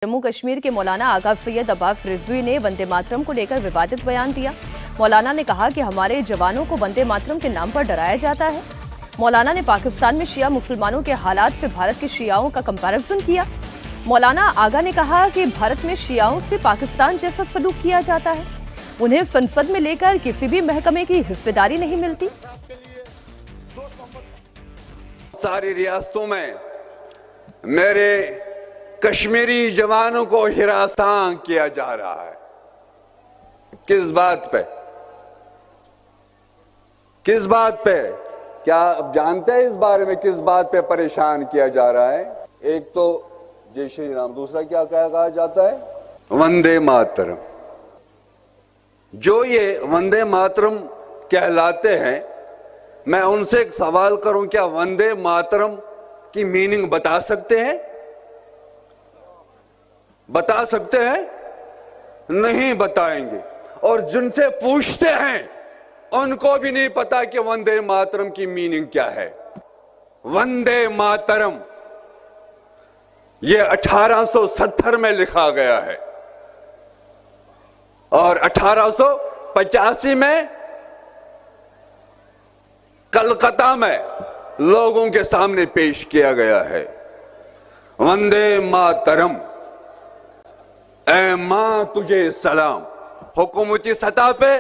जम्मू कश्मीर के मौलाना आगा सैयद अब्बास रिजवी ने वंदे मातरम को लेकर विवादित बयान दिया। मौलाना ने कहा कि हमारे जवानों को वंदे मातरम के नाम पर डराया जाता है। मौलाना ने पाकिस्तान में शिया मुसलमानों के हालात से भारत के शियाओं का कंपैरिजन किया। मौलाना आगा ने कहा कि भारत में शियाओं से पाकिस्तान जैसा सलूक किया जाता है। उन्हें संसद में लेकर किसी भी महकमे की हिस्सेदारी नहीं मिलती। सारी रियासतों में मेरे कश्मीरी जवानों को हिरासत किया जा रहा है। किस बात पे? किस बात पे? क्या आप जानते हैं इस बारे में किस बात पे परेशान किया जा रहा है? एक तो जय श्री राम, दूसरा क्या कहा जाता है? वंदे मातरम। जो ये वंदे मातरम कहलाते हैं, मैं उनसे एक सवाल करूं, क्या वंदे मातरम की मीनिंग बता सकते हैं? बता सकते हैं? नहीं बताएंगे। और जिनसे पूछते हैं उनको भी नहीं पता कि वंदे मातरम की मीनिंग क्या है। वंदे मातरम ये 1870 में लिखा गया है और 1885 में कलकत्ता में लोगों के सामने पेश किया गया है। वंदे मातरम, ऐ मां तुझे सलाम। हुकूमती सतह पे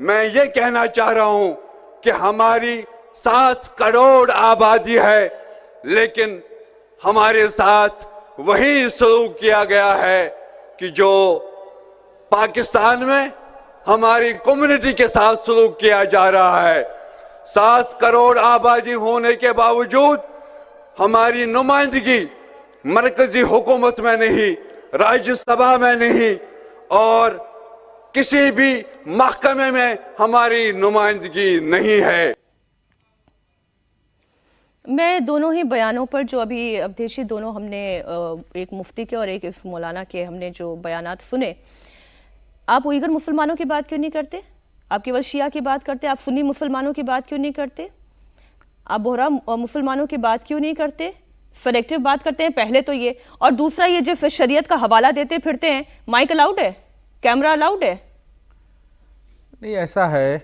मैं ये कहना चाह रहा हूं कि हमारी 7 करोड़ आबादी है, लेकिन हमारे साथ वही सलूक किया गया है कि जो पाकिस्तान में हमारी कम्युनिटी के साथ सलूक किया जा रहा है। 7 करोड़ आबादी होने के बावजूद हमारी नुमाइंदगी मरकजी हुकूमत में नहीं, राज्यसभा में नहीं और किसी भी महकमे में हमारी नुमाइंदगी नहीं है। मैं दोनों ही बयानों पर जो अभी अवधेशी दोनों हमने एक मुफ्ती के और एक इस मौलाना के हमने जो बयानात सुने, आप उइगर मुसलमानों की बात क्यों नहीं करते? आप केवल शिया की बात करते? आप सुन्नी मुसलमानों की बात क्यों नहीं करते? आप बोहरा मुसलमानों की बात क्यों नहीं करते? सेलेक्टिव बात करते हैं पहले तो ये, और दूसरा ये जो शरीयत का हवाला देते फिरते हैं, माइक अलाउड है, कैमरा अलाउड है? नहीं, ऐसा है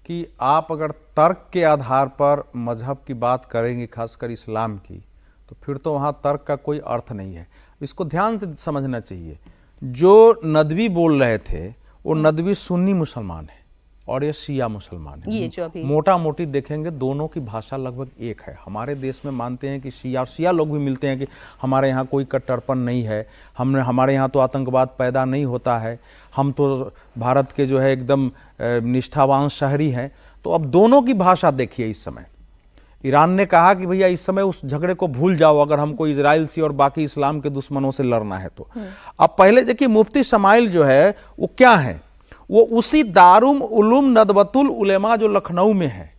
कि आप अगर तर्क के आधार पर मजहब की बात करेंगे, खासकर इस्लाम की, तो फिर तो वहाँ तर्क का कोई अर्थ नहीं है। इसको ध्यान से समझना चाहिए। जो नदवी बोल रहे थे वो नदवी सुन्नी मुसलमान है और ये शिया मुसलमान है। ये जो अभी मोटा मोटी देखेंगे दोनों की भाषा लगभग एक है। हमारे देश में मानते हैं कि शिया लोग भी मिलते हैं कि हमारे यहाँ कोई कट्टरपन नहीं है, हमारे यहाँ तो आतंकवाद पैदा नहीं होता है, हम तो भारत के जो है एकदम निष्ठावान शहरी हैं। तो अब दोनों की भाषा देखिए। इस समय ईरान ने कहा कि भैया इस समय उस झगड़े को भूल जाओ अगर हमको इजराइल से और बाकी इस्लाम के दुश्मनों से लड़ना है तो। अब पहले देखिए, मुफ्ती शमाइल जो है वो क्या है, वो उसी दारुल उलूम नदवतुल उलेमा जो लखनऊ में है,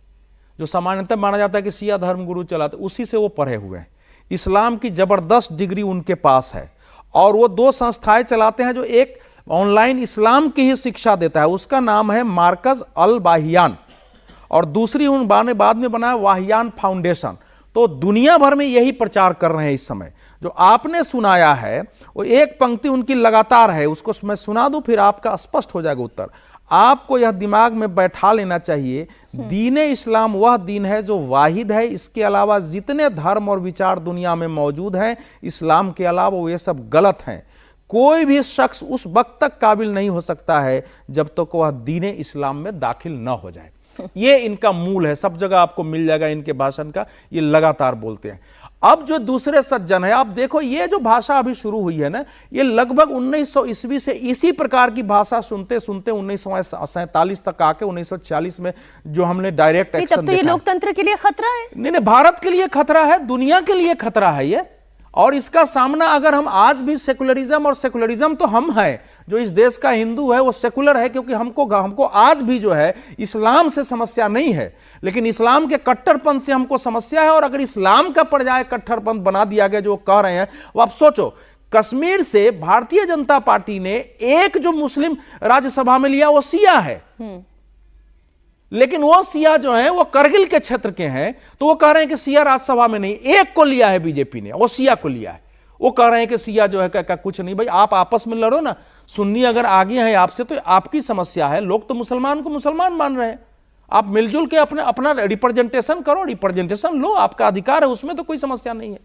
जो सामान्यतः माना जाता है कि शिया धर्म गुरु चलाते, उसी से वो पढ़े हुए हैं। इस्लाम की जबरदस्त डिग्री उनके पास है और वो 2 संस्थाएं चलाते हैं जो एक ऑनलाइन इस्लाम की ही शिक्षा देता है, उसका नाम है मार्कज अल वाहियान, और दूसरी उन बाद में बना है वाहियान फाउंडेशन। तो दुनिया भर में यही प्रचार कर रहे हैं इस समय। जो आपने सुनाया है वो एक पंक्ति उनकी लगातार है, उसको मैं सुना दूं फिर आपका स्पष्ट हो जाएगा उत्तर। आपको यह दिमाग में बैठा लेना चाहिए, दीन इस्लाम वह दीन है जो वाहिद है, इसके अलावा जितने धर्म और विचार दुनिया में मौजूद हैं इस्लाम के अलावा वो ये सब गलत हैं। कोई भी शख्स उस वक्त तक काबिल नहीं हो सकता है जब तक वह दीन इस्लाम में दाखिल न हो जाए। ये इनका मूल है, सब जगह आपको मिल जाएगा इनके भाषण का, ये लगातार बोलते हैं। अब जो दूसरे सज्जन है, आप देखो ये जो भाषा अभी शुरू हुई है ना, ये लगभग 1900 ईस्वी से इसी प्रकार की भाषा सुनते सुनते 1947 तक आके 1940 में जो हमने डायरेक्ट एक्शन तब तो ये लोकतंत्र के लिए खतरा है। नहीं, भारत के लिए खतरा है, दुनिया के लिए खतरा है ये। और इसका सामना अगर हम आज भी सेकुलरिज्म, और सेकुलरिज्म तो हम हैं, जो इस देश का हिंदू है वो सेकुलर है, क्योंकि हमको आज भी जो है इस्लाम से समस्या नहीं है, लेकिन इस्लाम के कट्टरपन से हमको समस्या है। और अगर इस्लाम का पड़ जाए कट्टरपन बना दिया गया जो कह रहे हैं, वो आप सोचो, कश्मीर से भारतीय जनता पार्टी ने एक जो मुस्लिम राज्यसभा में लिया वो शिया है, लेकिन वो शिया जो है वो करगिल के क्षेत्र के हैं, तो वो कह रहे हैं कि शिया राज्यसभा में नहीं, एक को लिया है बीजेपी ने, वो शिया को लिया है। वो कह रहे हैं कि सिया जो है क्या कुछ नहीं। भाई आप आपस में लड़ो ना, सुन्नी अगर आगे हैं आपसे तो आपकी समस्या है, लोग तो मुसलमान को मुसलमान मान रहे हैं। आप मिलजुल के अपना रिप्रेजेंटेशन करो, रिप्रेजेंटेशन लो, आपका अधिकार है, उसमें तो कोई समस्या नहीं है।